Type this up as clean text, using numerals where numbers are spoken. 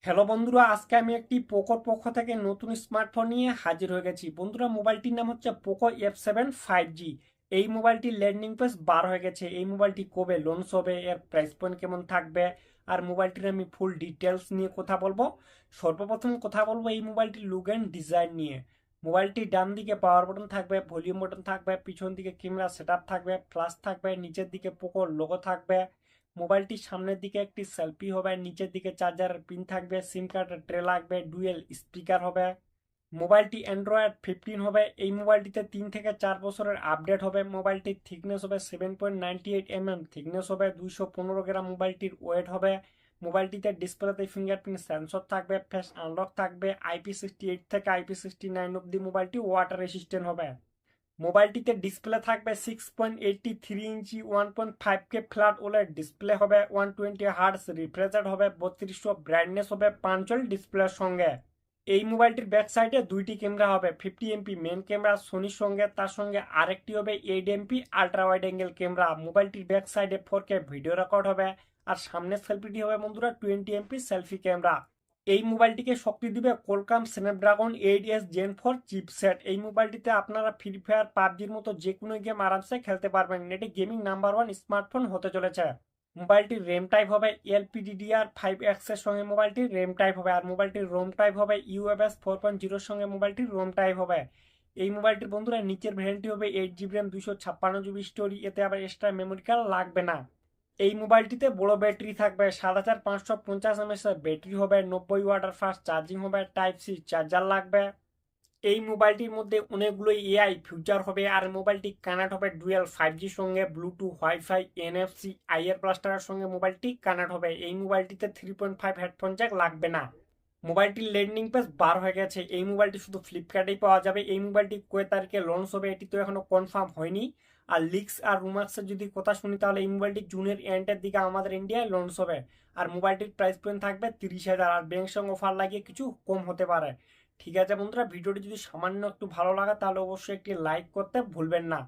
Hello বন্ধুরা, আজকে আমি একটি পোকোর পক্ষ থেকে নতুন স্মার্টফোন নিয়ে হাজির হয়ে গেছি। বন্ধুরা, মোবাইলটির নাম হচ্ছে পোকো F7 5G। এই মোবাইলটির ল্যান্ডিং পেজ বার হয়ে গেছে। এই মোবাইলটি কবে লঞ্চ হবে, এর প্রাইস পয়েন্ট কেমন থাকবে, আর মোবাইলটির আমি ফুল ডিটেলস নিয়ে কথা বলবো। সর্বপ্রথম কথা বলবো এই মোবাইলটির লুক অ্যান্ড ডিজাইন নিয়ে। মোবাইলটির ডান দিকে পাওয়ার বাটন থাকবে, ভলিউম বাটন থাকবে, পিছন দিকে ক্যামেরা সেটআপ থাকবে, ফ্ল্যাশ থাকবে, নিচের দিকে পোকোর লোগো থাকবে। মোবাইলটির সামনের দিকে একটি সেলফি হবে, নিচের দিকে চার্জারের পিন থাকবে, সিম কার্ডের ট্রে লাগবে, ডুয়েল স্পিকার হবে। মোবাইলটি অ্যান্ড্রয়েড 15 হবে। এই মোবাইলটিতে 3 থেকে 4 বছরের আপডেট হবে। মোবাইলটির থিকনেস হবে 7.98 mm থিকনেস হবে, 215 গ্রাম মোবাইলটির ওয়েট হবে। মোবাইলটিতে ডিসপ্লেতে ফিঙ্গারপ্রিন্ট সেন্সর থাকবে, ফেস আনলক থাকবে, IP68 থেকে IP69 অব্দি মোবাইলটি ওয়াটার রেসিস্ট্যান্ট হবে। মোবাইলটিতে ডিসপ্লে থাকবে 6.83 ইঞ্চি 1.5K ফ্ল্যাট ওলেড ডিসপ্লে হবে, 120 হার্টস রিফ্রেশ রেট হবে, 3200 ব্রাইটনেস হবে পাঞ্চল ডিসপ্লের সঙ্গে। এই মোবাইলটির ব্যাক সাইডে দুইটি ক্যামেরা হবে, 50 MP মেন ক্যামেরা সোনির সঙ্গে, তার সঙ্গে আরেকটি হবে 8 MP ultra wide angle camera. মোবাইলটির ব্যাক সাইডে 4K ভিডিও রেকর্ড হবে, আর সামনের সেলফিটি হবে বন্ধুরা 20 MP সেলফি ক্যামেরা। এই মোবাইলটিকে শক্তি দিবে কোলকাম স্ন্যাপড্রাগন 8s Gen 4 চিপসেট। এই মোবাইলটিতে আপনারা ফ্রি ফায়ার পাবজির মতো যে কোনো গেম আরামসে খেলতে পারবেন। এটি গেমিং নাম্বার 1 স্মার্টফোন হতে চলেছে। মোবাইলটির র্যাম টাইপ হবে LPDDR5X এর সঙ্গে মোবাইলটির র্যাম টাইপ হবে, আর মোবাইলটির রোম টাইপ হবে UFS 4.0 সঙ্গে মোবাইলটির রোম টাইপ হবে। এই মোবাইলটির বন্ধুরা নিচের ভ্যারিয়েন্টটি হবে 8 GB র্যাম 256 GB স্টোরি, এতে আবার এক্সট্রা মেমোরি কার্ড লাগবে না। এই মোবাইলটিতে বড় ব্যাটারি থাকবে, 4550 mAh এর ব্যাটারি হবে, 90 ওয়াটের ফাস্ট চার্জিং হবে, টাইপ সি চার্জার লাগবে। এই মোবাইলটির মধ্যে অনেকগুলো AI ফিচার হবে, আর মোবাইলটি কানেক্ট হবে ডুয়েল 5G সঙ্গে, ব্লুটুথ, ওয়াইফাই, NFC, আইআর ব্লাস্টারের সঙ্গে মোবাইলটি কানেক্ট হবে। এই মোবাইলটিতে 3.5 হেডফোন জ্যাক লাগবে না। মোবাইলটির ল্যান্ডিং পেজ বার হয়ে গেছে। এই মোবাইলটি শুধু ফ্লিপকার্টেই পাওয়া যাবে। এই মোবাইলটি কয় তারিখে লঞ্চ হবে এটি তো এখনো কনফার্ম হয়নি। আর লিক্স আর রুমার্সের যদি কথা শুনি তাহলে এই মোবাইলটি জুনের এন্ডের দিকে আমাদের ইন্ডিয়ায় লঞ্চ হবে। আর মোবাইলটির প্রাইস পয়েন্ট থাকবে 30,000, আর ব্যাংক সঙ্গে অফার লাগিয়ে কিছু কম হতে পারে। ঠিক আছে বন্ধুরা, ভিডিওটি যদি সামান্য একটু ভালো লাগে তাহলে অবশ্যই একটি লাইক করতে ভুলবেন না।